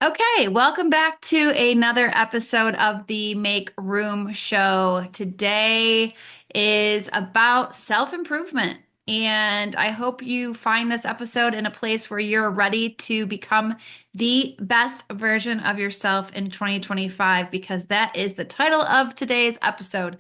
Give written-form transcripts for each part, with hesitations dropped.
Okay, welcome back to another episode of the Make Room Show. Today is about self-improvement, and I hope you find this episode in a place where you're ready to become the best version of yourself in 2025, because that is the title of today's episode.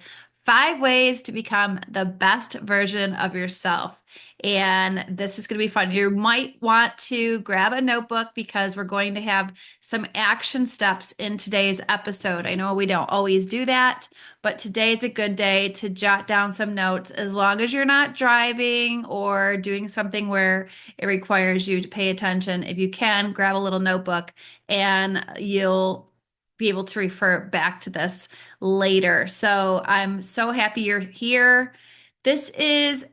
5 ways to become the best version of yourself. And this is going to be fun. You might want to grab a notebook because we're going to have some action steps in today's episode. I know we don't always do that, but today's a good day to jot down some notes as long as you're not driving or doing something where it requires you to pay attention. If you can, grab a little notebook and you'll be able to refer back to this later. So I'm so happy you're here. This is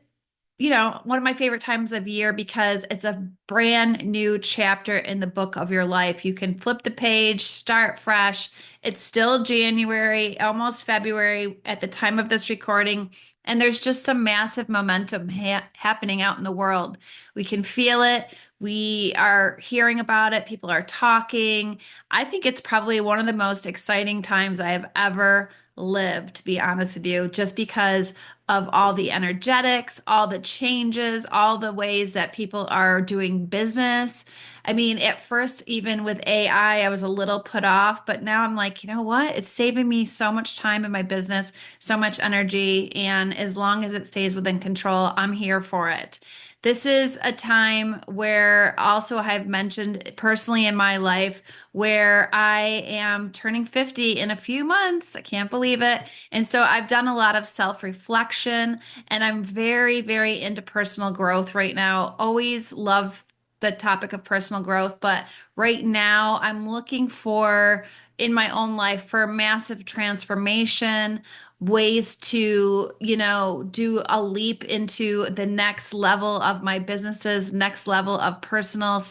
one of my favorite times of year because it's a brand new chapter in the book of your life. You can flip the page, start fresh. It's still January, almost February at the time of this recording, and there's just some massive momentum happening out in the world. We can feel it. We are hearing about it. People are talking. I think it's probably one of the most exciting times I have ever lived, to be honest with you, just because of all the energetics, all the changes, all the ways that people are doing business. I mean, at first, even with AI, I was a little put off, but now I'm like, you know what? It's saving me so much time in my business, so much energy. And as long as it stays within control, I'm here for it. This is a time where also I've mentioned personally in my life where I am turning 50 in a few months. I can't believe it. And so I've done a lot of self-reflection and I'm very, very into personal growth right now. Always love the topic of personal growth, but right now I'm looking for in my own life for massive transformation, ways to, do a leap into the next level of my businesses, next level of personal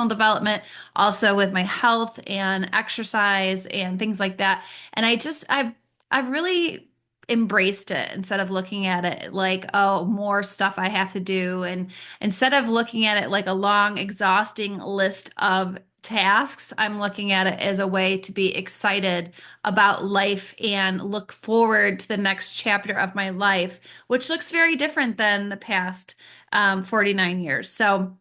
development, also with my health and exercise and things like that. And I've really embraced it instead of looking at it like, oh, more stuff I have to do. And instead of looking at it like a long, exhausting list of tasks, I'm looking at it as a way to be excited about life and look forward to the next chapter of my life, which looks very different than the past 49 years. So,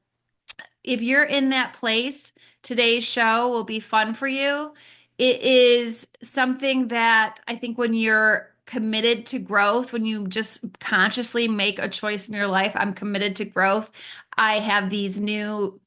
if you're in that place, today's show will be fun for you. It is something that I think when you're committed to growth, when you just consciously make a choice in your life, I'm committed to growth. I have these new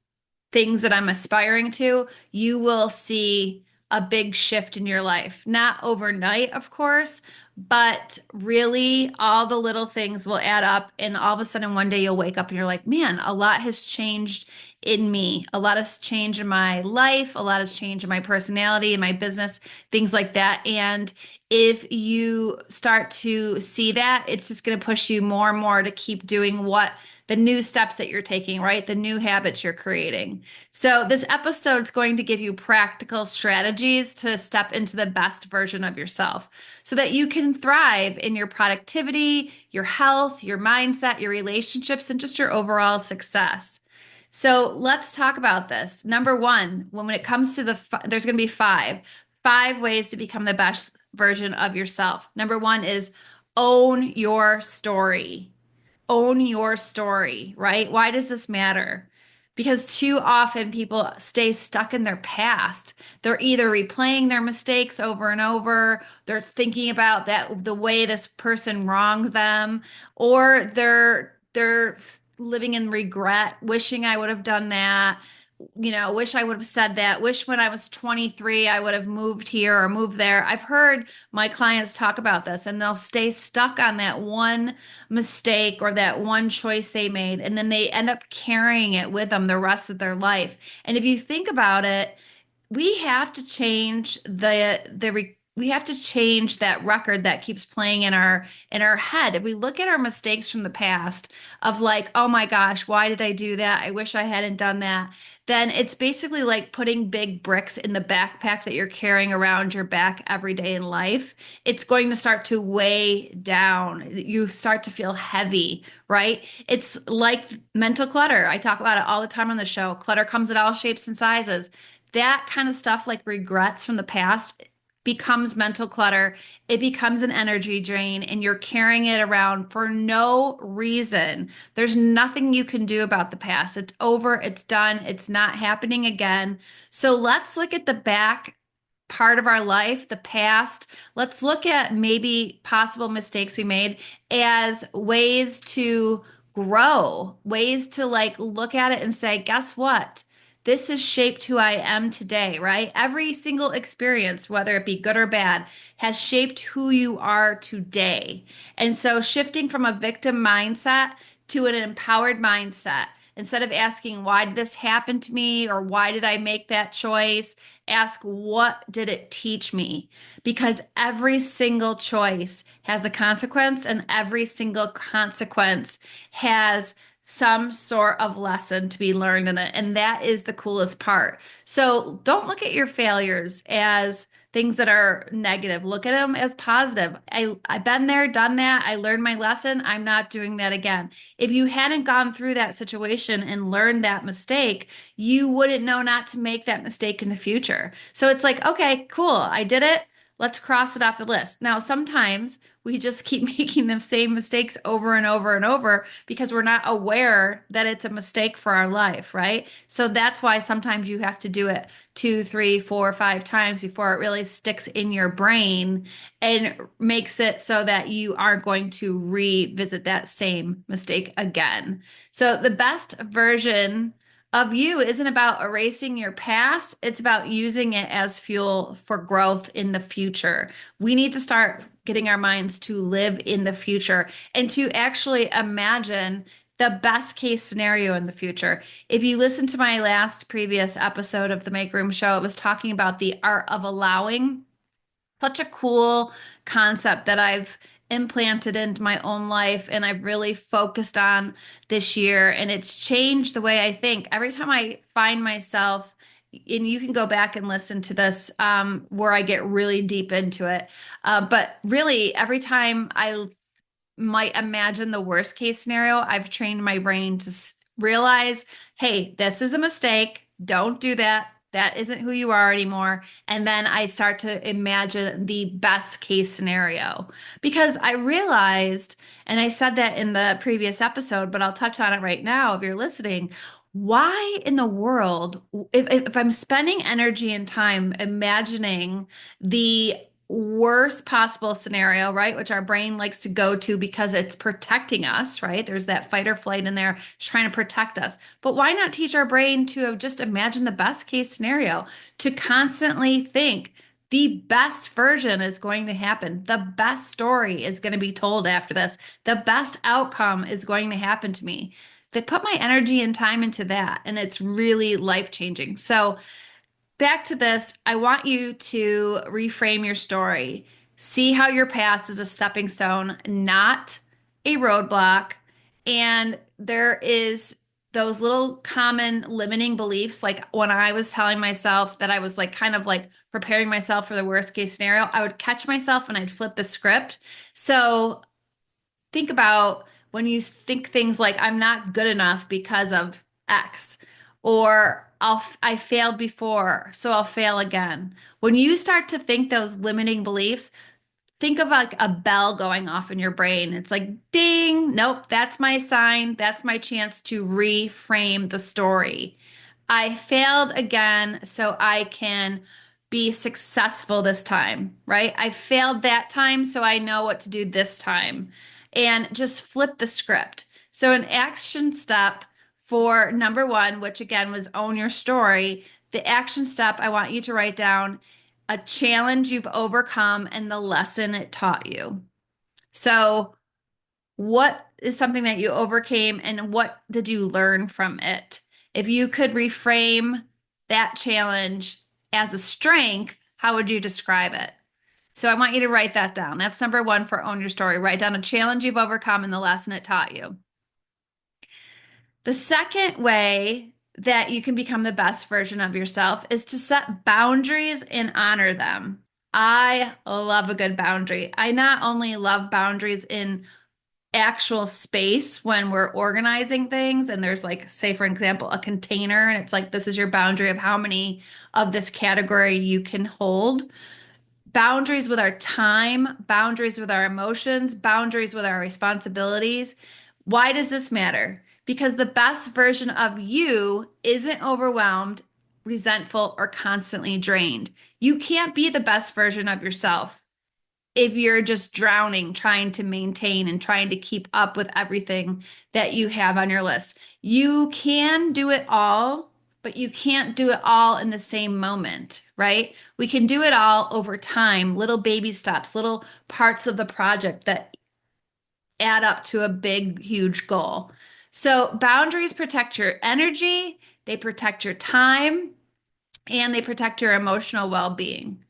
things that I'm aspiring to, you will see a big shift in your life. Not overnight, of course, but really all the little things will add up. And all of a sudden, one day you'll wake up and you're like, man, a lot has changed in me. A lot has changed in my life. A lot has changed in my personality, in my business, things like that. And if you start to see that, it's just going to push you more and more to keep doing what the new steps that you're taking, right? The new habits you're creating. So, this episode is going to give you practical strategies to step into the best version of yourself so that you can thrive in your productivity, your health, your mindset, your relationships, and just your overall success. So, let's talk about this. Number one, when it comes to there's going to be five ways to become the best version of yourself. Number one is own your story. Own your story, right? Why does this matter? Because too often people stay stuck in their past. They're either replaying their mistakes over and over, they're thinking about that the way this person wronged them, or they're living in regret, wishing I would have done that, wish I would have said that, wish when I was 23 I would have moved here or moved there. I've heard my clients talk about this and they'll stay stuck on that one mistake or that one choice they made and then they end up carrying it with them the rest of their life. And if you think about it, we have to change we have to change that record that keeps playing in our head. If we look at our mistakes from the past of like, oh my gosh, why did I do that? I wish I hadn't done that. Then it's basically like putting big bricks in the backpack that you're carrying around your back every day in life. It's going to start to weigh down. You start to feel heavy, right? It's like mental clutter. I talk about it all the time on the show. Clutter comes in all shapes and sizes. that kind of stuff, like regrets from the past, becomes mental clutter. It becomes an energy drain, and you're carrying it around for no reason. There's nothing you can do about the past. It's over, it's done, it's not happening again. So let's look at the back part of our life, the past. Let's look at maybe possible mistakes we made as ways to grow, ways to like look at it and say, guess what? This has shaped who I am today, right? Every single experience, whether it be good or bad, has shaped who you are today. And so shifting from a victim mindset to an empowered mindset, instead of asking, why did this happen to me? Or why did I make that choice? Ask, what did it teach me? Because every single choice has a consequence, and every single consequence has some sort of lesson to be learned in it. And that is the coolest part. So don't look at your failures as things that are negative. Look at them as positive. I've been there, done that. I learned my lesson. I'm not doing that again. If you hadn't gone through that situation and learned that mistake, you wouldn't know not to make that mistake in the future. So it's like, okay, cool. I did it. Let's cross it off the list. Now, sometimes we just keep making the same mistakes over and over and over because we're not aware that it's a mistake for our life, right? So that's why sometimes you have to do it two, three, four, 5 times before it really sticks in your brain and makes it so that you aren't going to revisit that same mistake again. So the best version of you isn't about erasing your past, it's about using it as fuel for growth in the future. We need to start getting our minds to live in the future and to actually imagine the best case scenario in the future. If you listen to my last previous episode of the Make Room Show, it was talking about the art of allowing. Such a cool concept that I've implanted into my own life and I've really focused on this year. And it's changed the way I think. Every time I find myself, and you can go back and listen to this where I get really deep into it. But really, every time I might imagine the worst case scenario, I've trained my brain to realize, hey, this is a mistake. Don't do that. That isn't who you are anymore. And then I start to imagine the best case scenario because I realized, and I said that in the previous episode, but I'll touch on it right now if you're listening. Why in the world, if I'm spending energy and time imagining the worst possible scenario, right? Which our brain likes to go to because it's protecting us, right? There's that fight or flight in there trying to protect us. But why not teach our brain to just imagine the best case scenario, to constantly think the best version is going to happen. The best story is going to be told after this. The best outcome is going to happen to me. They put my energy and time into that, and it's really life changing. So, back to this, I want you to reframe your story. See how your past is a stepping stone, not a roadblock. And there is those little common limiting beliefs. Like when I was telling myself that I was like kind of like preparing myself for the worst case scenario, I would catch myself and I'd flip the script. So think about when you think things like I'm not good enough because of X, or I failed before, so I'll fail again. When you start to think those limiting beliefs, think of like a bell going off in your brain. It's like, ding, nope, that's my sign. That's my chance to reframe the story. I failed again, so I can be successful this time, right? I failed that time, so I know what to do this time. And just flip the script. So, an action step for number one, which again was own your story, the action step I want you to write down a challenge you've overcome and the lesson it taught you. So, what is something that you overcame and what did you learn from it? If you could reframe that challenge as a strength, how would you describe it? So, I want you to write that down. That's number one for own your story. Write down a challenge you've overcome and the lesson it taught you. The second way that you can become the best version of yourself is to set boundaries and honor them. I love a good boundary. I not only love boundaries in actual space when we're organizing things. And there's like, say, for example, a container, and it's like, this is your boundary of how many of this category you can hold. Boundaries with our time, boundaries with our emotions, boundaries with our responsibilities. Why does this matter? Because the best version of you isn't overwhelmed, resentful, or constantly drained. You can't be the best version of yourself if you're just drowning, trying to maintain and trying to keep up with everything that you have on your list. You can do it all, but you can't do it all in the same moment, right? We can do it all over time, little baby steps, little parts of the project that add up to a big, huge goal. So boundaries protect your energy, they protect your time, and they protect your emotional well-being.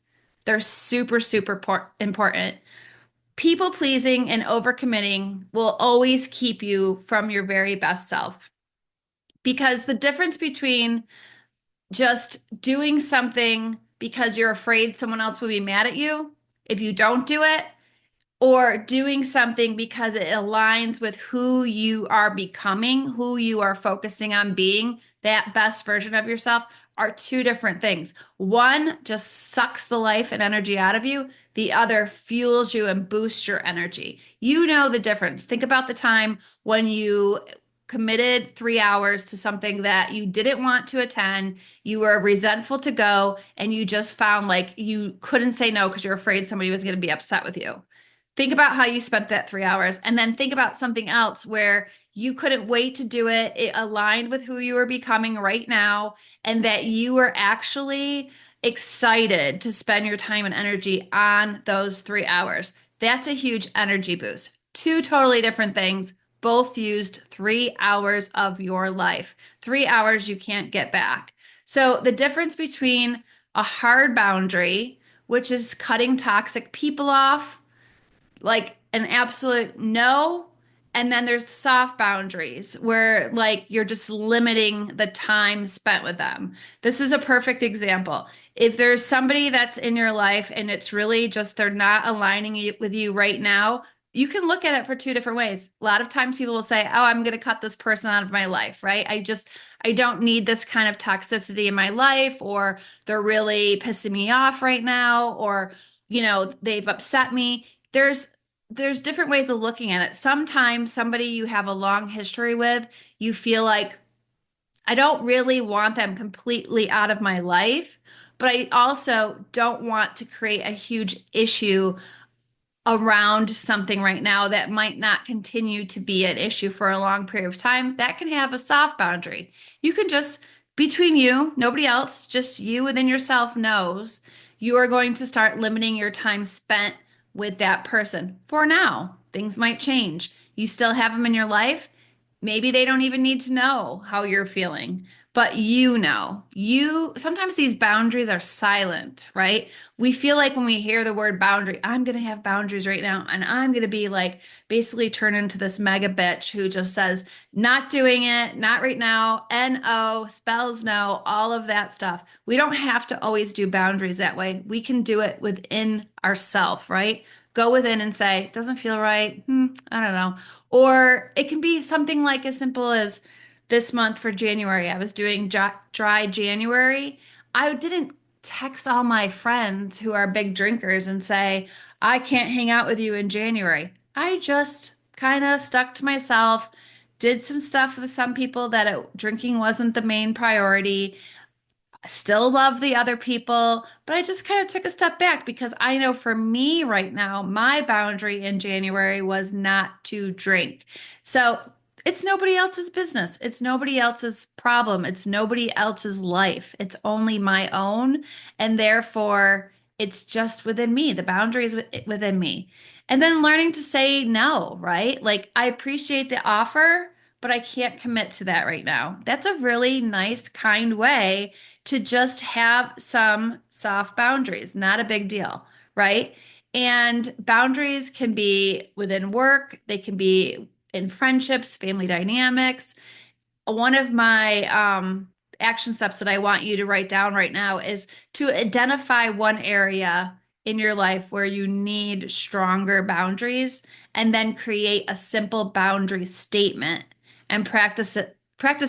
They're super, super important. People pleasing and overcommitting will always keep you from your very best self, because the difference between just doing something because you're afraid someone else will be mad at you if you don't do it, or doing something because it aligns with who you are becoming, who you are focusing on being, that best version of yourself, are two different things. One just sucks the life and energy out of you, the other fuels you and boosts your energy. You know the difference. Think about the time when you committed 3 hours to something that you didn't want to attend, you were resentful to go, and you just found like you couldn't say no because you're afraid somebody was going to be upset with you. Think about how you spent that 3 hours, and then think about something else where you couldn't wait to do it. It aligned with who you are becoming right now, and that you were actually excited to spend your time and energy on those 3 hours. That's a huge energy boost. Two totally different things. Both used 3 hours of your life, 3 hours you can't get back. So, the difference between a hard boundary, which is cutting toxic people off, like an absolute no. And then there's soft boundaries where like you're just limiting the time spent with them. This is a perfect example. If there's somebody that's in your life and it's really just they're not aligning with you right now, you can look at it for two different ways. A lot of times people will say, "Oh, I'm going to cut this person out of my life," right? I don't need this kind of toxicity in my life, or they're really pissing me off right now, or they've upset me. There's different ways of looking at it. Sometimes somebody you have a long history with, you feel like I don't really want them completely out of my life, but I also don't want to create a huge issue around something right now that might not continue to be an issue for a long period of time. That can have a soft boundary. You can just, between you, nobody else, just you within yourself knows you are going to start limiting your time spent with that person for now. Things might change. You still have them in your life. Maybe they don't even need to know how you're feeling, but you know. You sometimes these boundaries are silent, right? We feel like when we hear the word boundary, I'm going to have boundaries right now, and I'm going to be like basically turn into this mega bitch who just says, not doing it, not right now, no, spells no, all of that stuff. We don't have to always do boundaries that way. We can do it within ourself, right? Go within and say, doesn't feel right. I don't know. Or it can be something like as simple as this month for January, I was doing dry January. I didn't text all my friends who are big drinkers and say, I can't hang out with you in January. I just kind of stuck to myself, did some stuff with some people that drinking wasn't the main priority. I still love the other people, but I just kind of took a step back because I know for me right now, my boundary in January was not to drink. So it's nobody else's business. It's nobody else's problem. It's nobody else's life. It's only my own. And therefore, it's just within me. The boundary is within me. And then learning to say no, right? Like, I appreciate the offer, but I can't commit to that right now. That's a really nice, kind way to just have some soft boundaries, not a big deal, right? And boundaries can be within work, they can be in friendships, family dynamics. One of my action steps that I want you to write down right now is to identify one area in your life where you need stronger boundaries, and then create a simple boundary statement and practice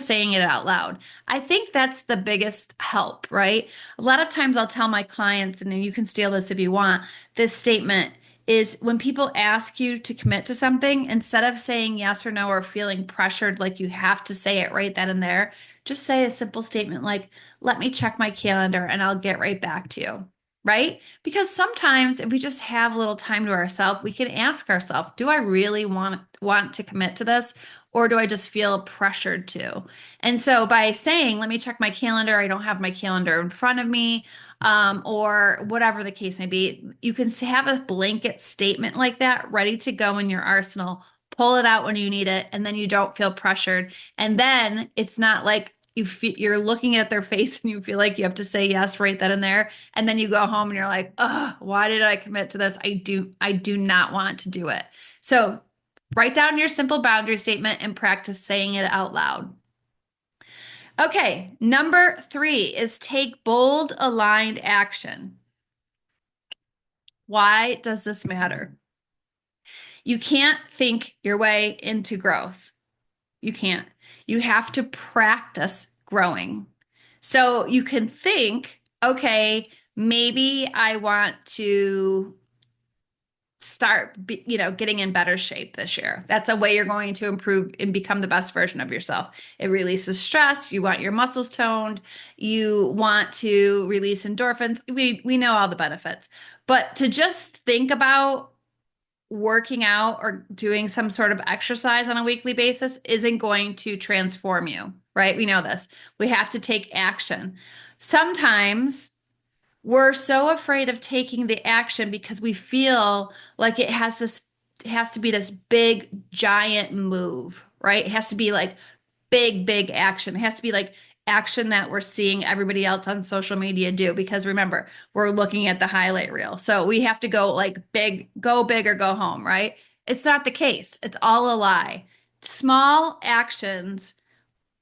saying it out loud. I think that's the biggest help, right? A lot of times I'll tell my clients, and you can steal this if you want, this statement is when people ask you to commit to something, instead of saying yes or no or feeling pressured like you have to say it right then and there, just say a simple statement like, let me check my calendar and I'll get right back to you. Right? Because sometimes if we just have a little time to ourselves, we can ask ourselves, do I really want to commit to this? Or do I just feel pressured to? And so by saying, let me check my calendar, I don't have my calendar in front of me, or whatever the case may be, you can have a blanket statement like that ready to go in your arsenal. Pull it out when you need it, and then you don't feel pressured. And then it's not like you're looking at their face and you feel like you have to say yes right then and there. And then you go home and you're like, oh, why did I commit to this? I do not want to do it. So write down your simple boundary statement and practice saying it out loud. Okay, number 3 is take bold, aligned action. Why does this matter? You can't think your way into growth. You can't. You have to practice growing. So you can think, okay, maybe I want to start, getting in better shape this year. That's a way you're going to improve and become the best version of yourself. It releases stress. You want your muscles toned. You want to release endorphins. We know all the benefits. But to just think about working out or doing some sort of exercise on a weekly basis isn't going to transform you, right? We know this. We have to take action. Sometimes we're so afraid of taking the action because we feel like it has to be this big giant move, right? It has to be like big action. It has to be like action that we're seeing everybody else on social media do, because remember, we're looking at the highlight reel. So we have to go big or go home, right? It's not the case. It's all a lie. Small actions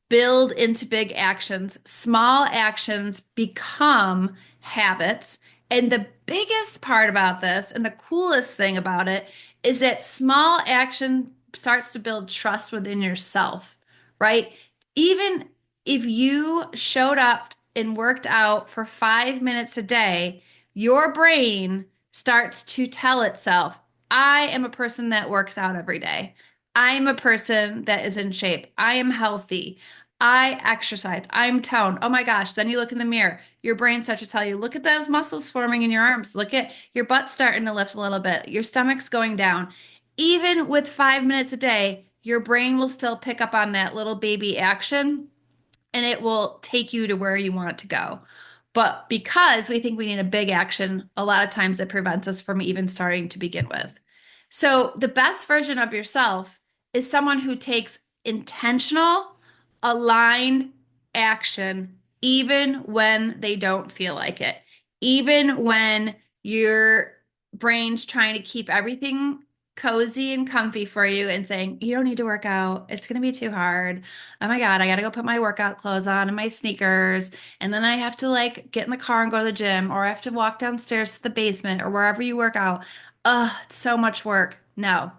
build into big actions. Small actions become habits. And the biggest part about this, and the coolest thing about it, is that small action starts to build trust within yourself, right? Even if you showed up and worked out for 5 minutes a day, your brain starts to tell itself, I am a person that works out every day. I'm a person that is in shape. I am healthy. I exercise. I'm toned. Oh my gosh. Then you look in the mirror. Your brain starts to tell you, look at those muscles forming in your arms. Look at your butt starting to lift a little bit. Your stomach's going down. Even with 5 minutes a day, your brain will still pick up on that little baby action, and it will take you to where you want it to go. But because we think we need a big action, a lot of times it prevents us from even starting to begin with. So the best version of yourself is someone who takes intentional, aligned action, even when they don't feel like it, even when your brain's trying to keep everything cozy and comfy for you and saying, you don't need to work out. It's going to be too hard. Oh my God, I got to go put my workout clothes on and my sneakers. And then I have to like get in the car and go to the gym, or I have to walk downstairs to the basement or wherever you work out. Ugh, it's so much work. No,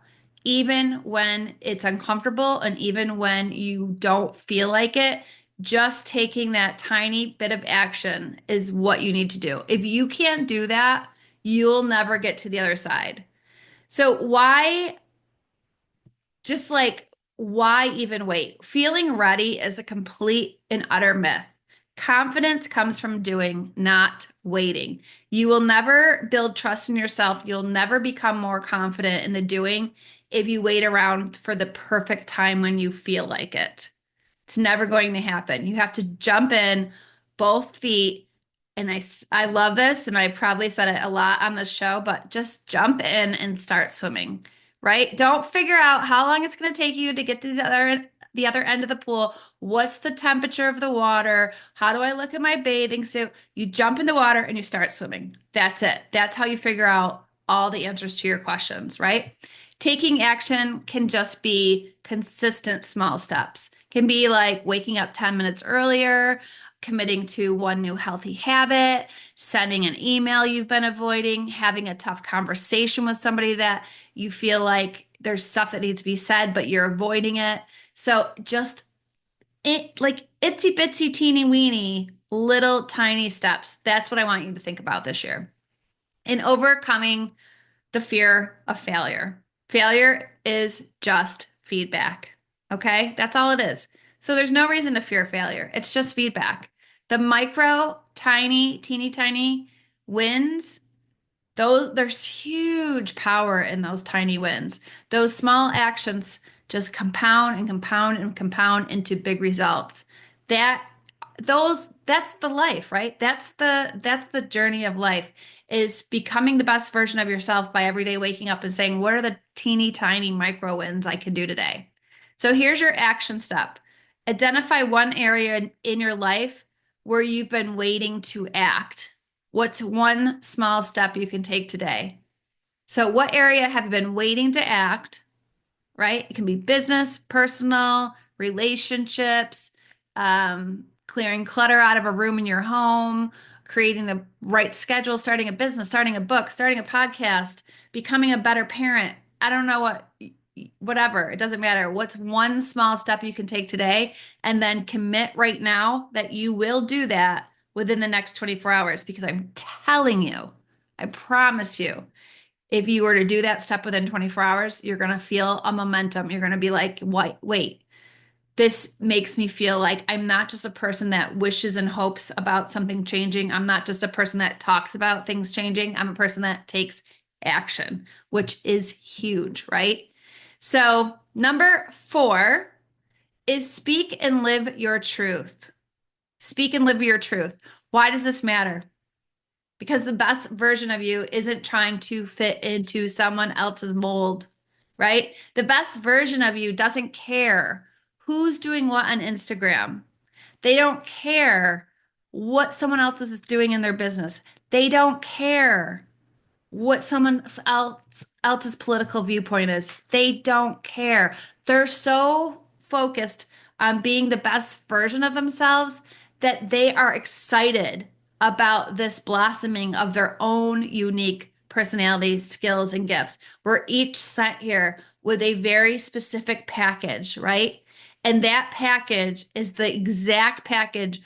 even when it's uncomfortable and even when you don't feel like it, just taking that tiny bit of action is what you need to do. If you can't do that, you'll never get to the other side. So why even wait? Feeling ready is a complete and utter myth. Confidence comes from doing, not waiting. You will never build trust in yourself. You'll never become more confident in the doing if you wait around for the perfect time when you feel like it. It's never going to happen. You have to jump in both feet. And I love this, and I probably said it a lot on the show, but just jump in and start swimming, right? Don't figure out how long it's going to take you to get to the other end of the pool. What's the temperature of the water? How do I look at my bathing suit? You jump in the water and you start swimming. That's it. That's how you figure out all the answers to your questions, right? Taking action can just be consistent small steps. Can be like waking up 10 minutes earlier, committing to one new healthy habit, sending an email you've been avoiding, having a tough conversation with somebody that you feel like there's stuff that needs to be said, but you're avoiding it. So just like itsy bitsy teeny weeny little tiny steps. That's what I want you to think about this year. In overcoming the fear of failure. Failure is just feedback. Okay? That's all it is. So there's no reason to fear failure. It's just feedback. The micro, tiny, teeny tiny wins, those there's huge power in those tiny wins. Those small actions just compound and compound and compound into big results. That that's the life, right? That's the journey of life is becoming the best version of yourself by every day waking up and saying, what are the teeny tiny micro wins I can do today? So here's your action step. Identify one area in your life where you've been waiting to act. What's one small step you can take today? So, what area have you been waiting to act? Right? It can be business, personal, relationships, clearing clutter out of a room in your home, creating the right schedule, starting a business, starting a book, starting a podcast, becoming a better parent. I don't know whatever, it doesn't matter. What's one small step you can take today and then commit right now that you will do that within the next 24 hours? Because I'm telling you, I promise you, if you were to do that step within 24 hours, you're going to feel a momentum. You're going to be like, wait, this makes me feel like I'm not just a person that wishes and hopes about something changing. I'm not just a person that talks about things changing. I'm a person that takes action, which is huge, right? So, number 4 is speak and live your truth. Speak and live your truth. Why does this matter? Because the best version of you isn't trying to fit into someone else's mold, right? The best version of you doesn't care who's doing what on Instagram. They don't care what someone else is doing in their business. They don't care what someone else's political viewpoint is. They don't care. They're so focused on being the best version of themselves that they are excited about this blossoming of their own unique personality, skills, and gifts. We're each sent here with a very specific package, right? And that package is the exact package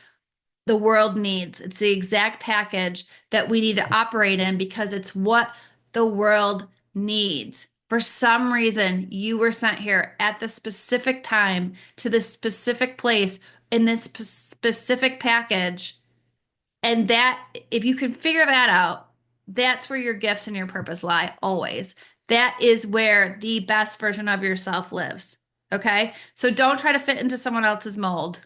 the world needs. It's the exact package that we need to operate in because it's what the world needs. For some reason, you were sent here at the specific time to this specific place in this specific package. And that, if you can figure that out, that's where your gifts and your purpose lie always. That is where the best version of yourself lives. Okay? So don't try to fit into someone else's mold.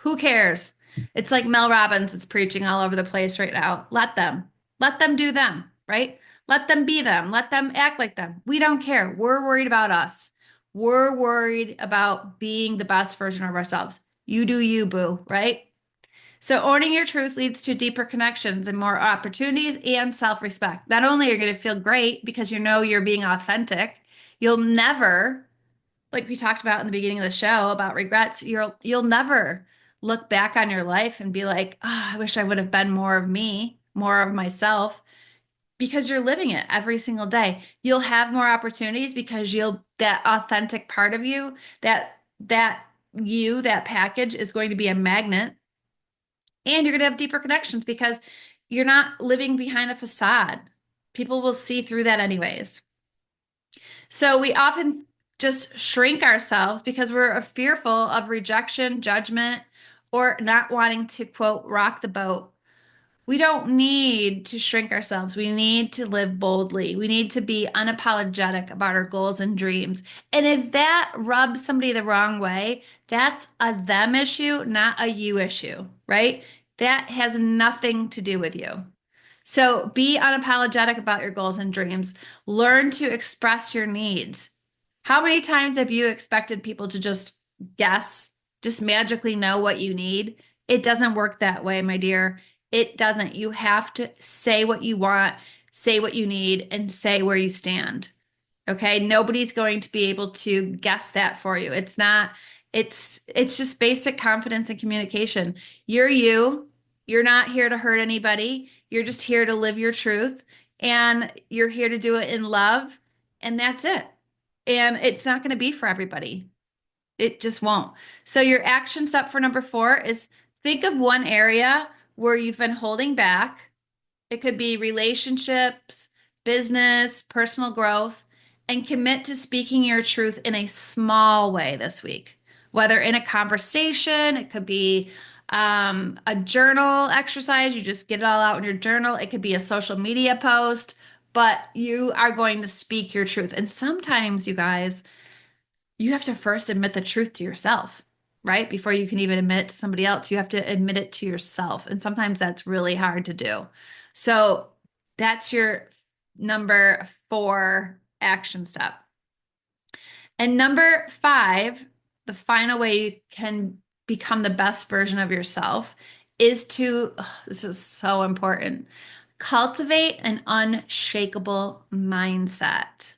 Who cares? It's like Mel Robbins is preaching all over the place right now. Let them. Let them do them, right? Let them be them. Let them act like them. We don't care. We're worried about us. We're worried about being the best version of ourselves. You do you, boo, right? So owning your truth leads to deeper connections and more opportunities and self-respect. Not only are you going to feel great because you know you're being authentic, you'll never, like we talked about in the beginning of the show about regrets, you'll never look back on your life and be like, oh, I wish I would have been more of me, more of myself, because you're living it every single day. You'll have more opportunities because that authentic part of you, that package is going to be a magnet, and you're going to have deeper connections because you're not living behind a facade. People will see through that anyways. So we often just shrink ourselves because we're fearful of rejection, judgment, or not wanting to, quote, rock the boat. We don't need to shrink ourselves. We need to live boldly. We need to be unapologetic about our goals and dreams. And if that rubs somebody the wrong way, that's a them issue, not a you issue, right? That has nothing to do with you. So be unapologetic about your goals and dreams. Learn to express your needs. How many times have you expected people to just guess, just magically know what you need? It doesn't work that way, my dear. It doesn't. You have to say what you want, say what you need, and say where you stand. Okay? Nobody's going to be able to guess that for you. It's just basic confidence and communication. You're you. You're not here to hurt anybody. You're just here to live your truth, and you're here to do it in love, and that's it. And it's not going to be for everybody. It just won't. So your action step for number 4 is think of one area where you've been holding back. It could be relationships, business, personal growth, and commit to speaking your truth in a small way this week. Whether in a conversation, it could be a journal exercise, you just get it all out in your journal. It could be a social media post, but you are going to speak your truth. And sometimes, you guys, you have to first admit the truth to yourself, right? Before you can even admit it to somebody else, you have to admit it to yourself. And sometimes that's really hard to do. So that's your number 4 action step. And number 5, the final way you can become the best version of yourself is to, this is so important, cultivate an unshakable mindset.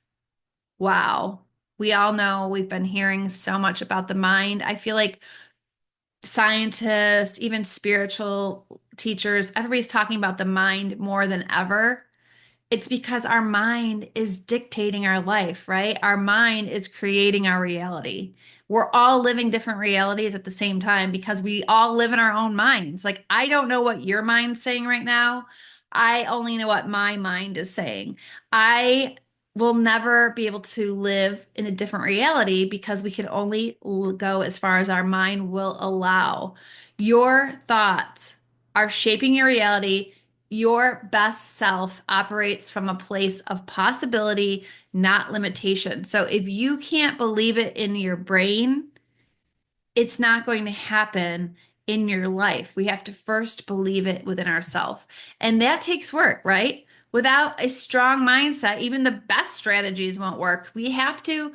Wow. We all know we've been hearing so much about the mind. I feel like scientists, even spiritual teachers, everybody's talking about the mind more than ever. It's because our mind is dictating our life, right? Our mind is creating our reality. We're all living different realities at the same time because we all live in our own minds. Like, I don't know what your mind's saying right now. I only know what my mind is saying. I will never be able to live in a different reality because we can only go as far as our mind will allow. Your thoughts are shaping your reality. Your best self operates from a place of possibility, not limitation. So if you can't believe it in your brain, it's not going to happen in your life. We have to first believe it within ourselves. And that takes work, right? Without a strong mindset, even the best strategies won't work. We have to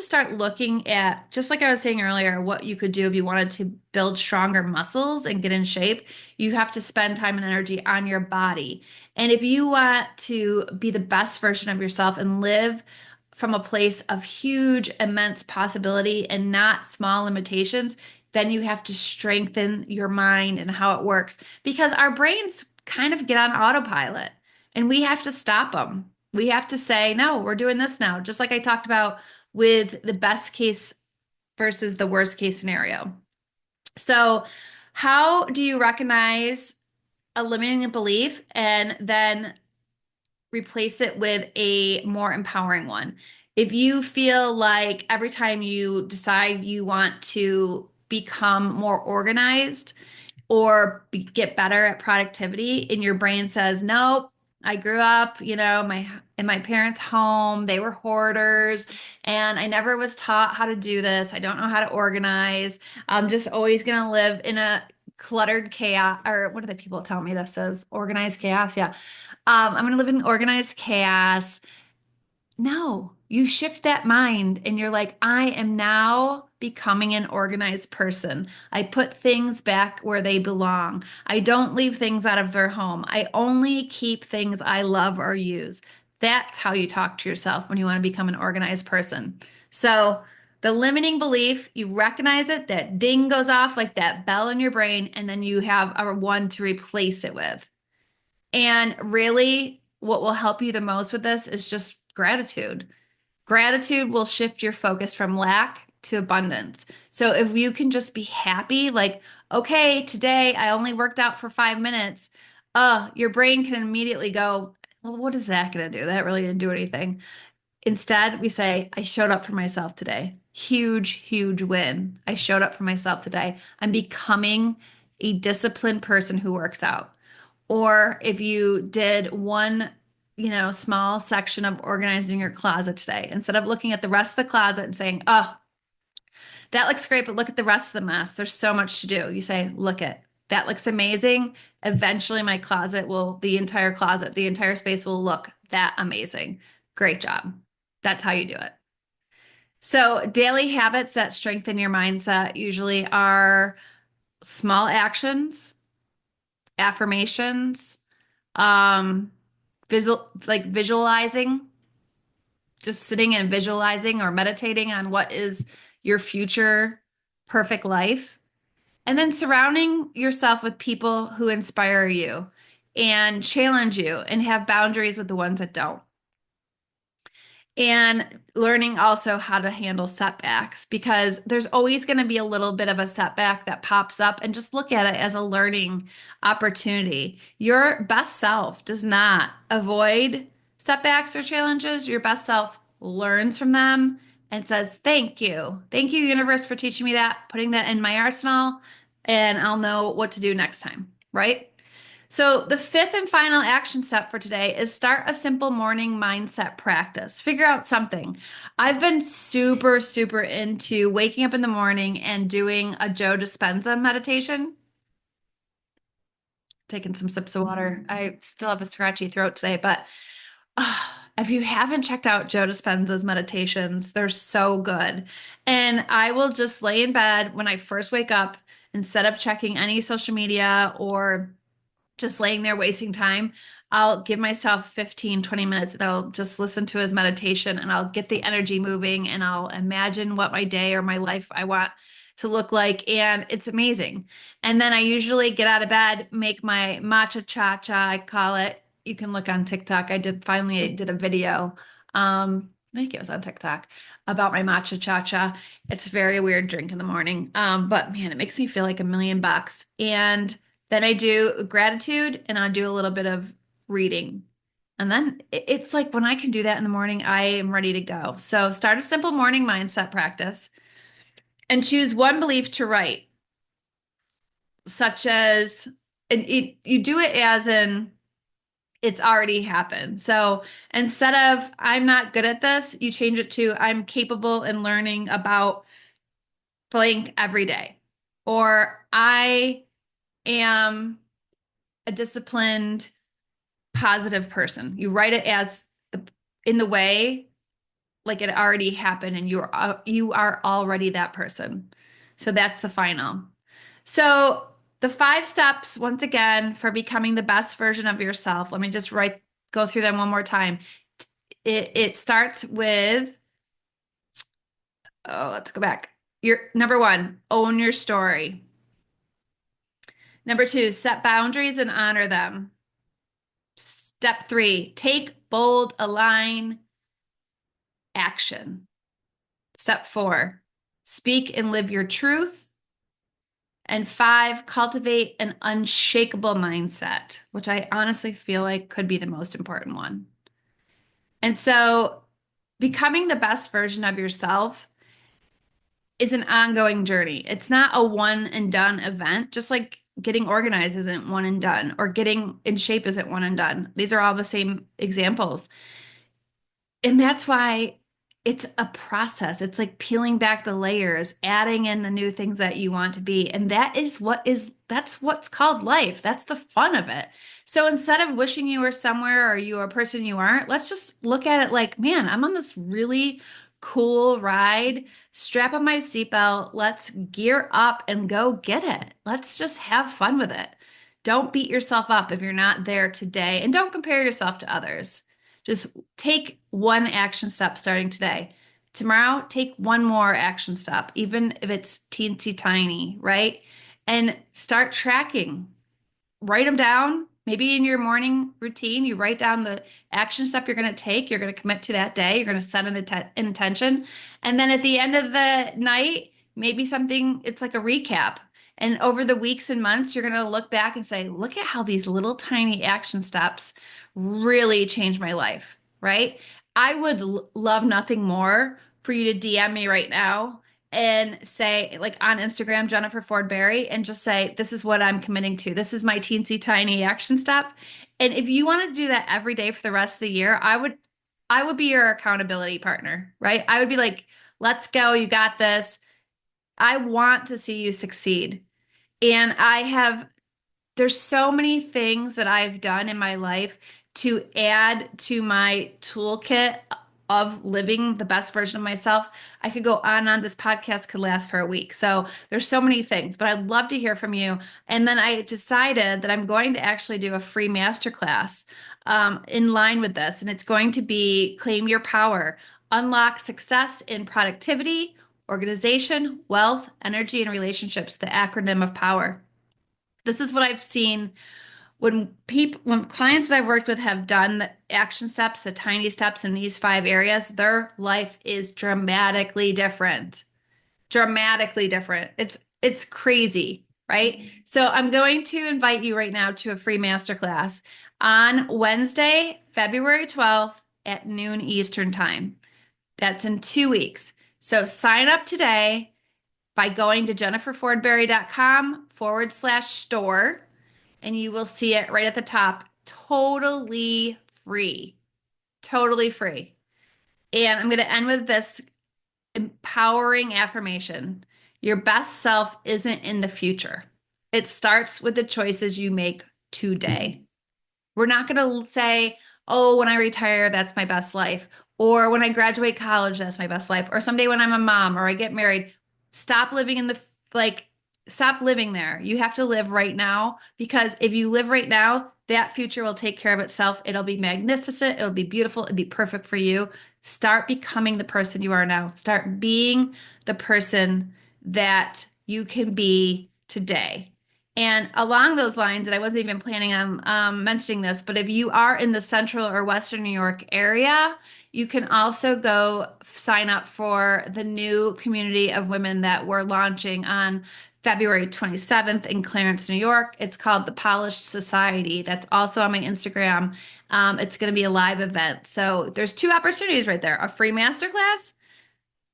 start looking at, just like I was saying earlier, what you could do if you wanted to build stronger muscles and get in shape. You have to spend time and energy on your body. And if you want to be the best version of yourself and live from a place of huge, immense possibility and not small limitations, then you have to strengthen your mind and how it works because our brains kind of get on autopilot and we have to stop them. We have to say, no, we're doing this now. Just like I talked about with the best case versus the worst case scenario. So, how do you recognize a limiting belief and then replace it with a more empowering one? If you feel like every time you decide you want to become more organized, or get better at productivity and your brain says, nope, I grew up, in my parents' home, they were hoarders and I never was taught how to do this. I don't know how to organize. I'm just always going to live in a cluttered chaos, or what do the people tell me this is? Organized chaos. Yeah. I'm going to live in organized chaos. No, you shift that mind and you're like, I am now becoming an organized person. I put things back where they belong. I don't leave things out of their home. I only keep things I love or use. That's how you talk to yourself when you want to become an organized person. So, the limiting belief, you recognize it, that ding goes off like that bell in your brain, and then you have a one to replace it with. And really, what will help you the most with this is just gratitude. Gratitude will shift your focus from lack to abundance. So if you can just be happy, like, okay, today I only worked out for 5 minutes, your brain can immediately go, well, what is that going to do? That really didn't do anything. Instead, we say, I showed up for myself today. Huge, huge win. I showed up for myself today. I'm becoming a disciplined person who works out. Or if you did one, small section of organizing your closet today, instead of looking at the rest of the closet and saying, oh, that looks great, but look at the rest of the mess. There's so much to do. You say, look at that looks amazing. Eventually the entire closet, the entire space will look that amazing. Great job. That's how you do it. So, daily habits that strengthen your mindset usually are small actions, affirmations, um, visualizing, just sitting and visualizing or meditating on what is your future perfect life. And then surrounding yourself with people who inspire you and challenge you and have boundaries with the ones that don't. And learning also how to handle setbacks because there's always going to be a little bit of a setback that pops up, and just look at it as a learning opportunity. Your best self does not avoid setbacks or challenges. Your best self learns from them and says, "Thank you. Thank you, universe, for teaching me that, putting that in my arsenal, and I'll know what to do next time." Right? So, the fifth and final action step for today is start a simple morning mindset practice. Figure out something. I've been super, super into waking up in the morning and doing a Joe Dispenza meditation, taking some sips of water. I still have a scratchy throat today, but if you haven't checked out Joe Dispenza's meditations, they're so good. And I will just lay in bed when I first wake up instead of checking any social media or just laying there wasting time. I'll give myself 15, 20 minutes and I'll just listen to his meditation and I'll get the energy moving and I'll imagine what my day or my life I want to look like. And it's amazing. And then I usually get out of bed, make my matcha cha-cha, I call it. You can look on TikTok. I did a video. I think it was on TikTok about my matcha cha-cha. It's a very weird drink in the morning. But man, it makes me feel like $1,000,000. And then I do gratitude and I'll do a little bit of reading. And then it's like when I can do that in the morning, I am ready to go. So start a simple morning mindset practice and choose one belief to write, such as, and you do it as in it's already happened. So instead of I'm not good at this, you change it to I'm capable in learning about blank every day. Or I am a disciplined positive person. You write it as in the way like it already happened and you are already that person. So that's the final. So the 5 steps once again for becoming the best version of yourself. Let me just go through them one more time. It starts with let's go back. Your number 1, own your story. Number 2, set boundaries and honor them. Step 3, take bold, align action. Step 4, speak and live your truth. And 5, cultivate an unshakable mindset, which I honestly feel like could be the most important one. And so, becoming the best version of yourself is an ongoing journey. It's not a one and done event, just like getting organized isn't one and done, or getting in shape isn't one and done. These are all the same examples. And that's why it's a process. It's like peeling back the layers, adding in the new things that you want to be. And that's what's called life. That's the fun of it. So instead of wishing you were somewhere or you are a person you aren't, let's just look at it like, man, I'm on this really cool ride. Strap on my seatbelt. Let's gear up and go get it. Let's just have fun with it. Don't beat yourself up if you're not there today, and don't compare yourself to others. Just take one action step starting today. Tomorrow, take one more action step, even if it's teensy tiny, right? And start tracking. Write them down. Maybe in your morning routine, you write down the action step you're going to take. You're going to commit to that day. You're going to set an intention. And then at the end of the night, maybe something, it's like a recap. And over the weeks and months, you're going to look back and say, look at how these little tiny action steps really changed my life, right? I would love nothing more for you to DM me right now and say, like on Instagram, Jennifer Ford Berry, and just say, this is what I'm committing to. This is my teensy tiny action step. And if you wanted to do that every day for the rest of the year, I would be your accountability partner, right? I would be like, let's go. You got this. I want to see you succeed. And there's so many things that I've done in my life to add to my toolkit of living the best version of myself. I could go on and on. This podcast could last for a week. So there's so many things, but I'd love to hear from you. And then I decided that I'm going to actually do a free masterclass in line with this. And it's going to be Claim Your Power, Unlock Success in Productivity, Organization, Wealth, Energy, and Relationships, the acronym of power. This is what I've seen when clients that I've worked with have done the action steps, the tiny steps in these 5 areas, their life is dramatically different. Dramatically different. It's crazy, right? So I'm going to invite you right now to a free masterclass on Wednesday, February 12th at noon Eastern time. That's in 2 weeks. So sign up today by going to jenniferfordberry.com/store, and you will see it right at the top. Totally free. Totally free. And I'm going to end with this empowering affirmation. Your best self isn't in the future. It starts with the choices you make today. We're not going to say, oh, when I retire, that's my best life. Or when I graduate college, that's my best life. Or someday when I'm a mom or I get married. Stop living in the, like, stop living there. You have to live right now, because if you live right now, that future will take care of itself. It'll be magnificent. It'll be beautiful. It'll be perfect for you. Start becoming the person you are now. Start being the person that you can be today. And along those lines, and I wasn't even planning on mentioning this, but if you are in the central or western New York area, you can also go sign up for the new community of women that we're launching on February 27th in Clarence, New York. It's called the Polished Society. That's also on my Instagram. It's going to be a live event. So there's 2 opportunities right there: a free masterclass,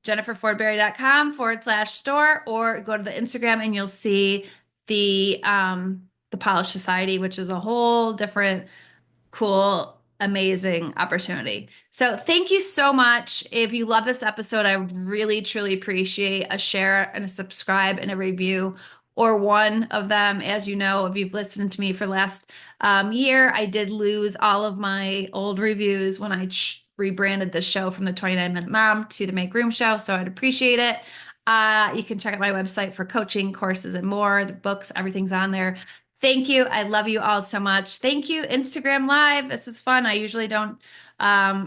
jenniferfordberry.com/store, or go to the Instagram and you'll see the Polish Society, which is a whole different cool, amazing opportunity. So thank you so much. If you love this episode, I really, truly appreciate a share and a subscribe and a review, or one of them. As you know, if you've listened to me for the last year, I did lose all of my old reviews when I rebranded the show from the 29-Minute Mom to the Make Room Show. So I'd appreciate it. You can check out my website for coaching, courses, and more. The books, everything's on there. Thank you. I love you all so much. Thank you, Instagram Live. This is fun. I usually don't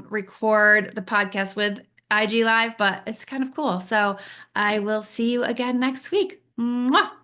record the podcast with IG Live, but it's kind of cool. So I will see you again next week. Mwah!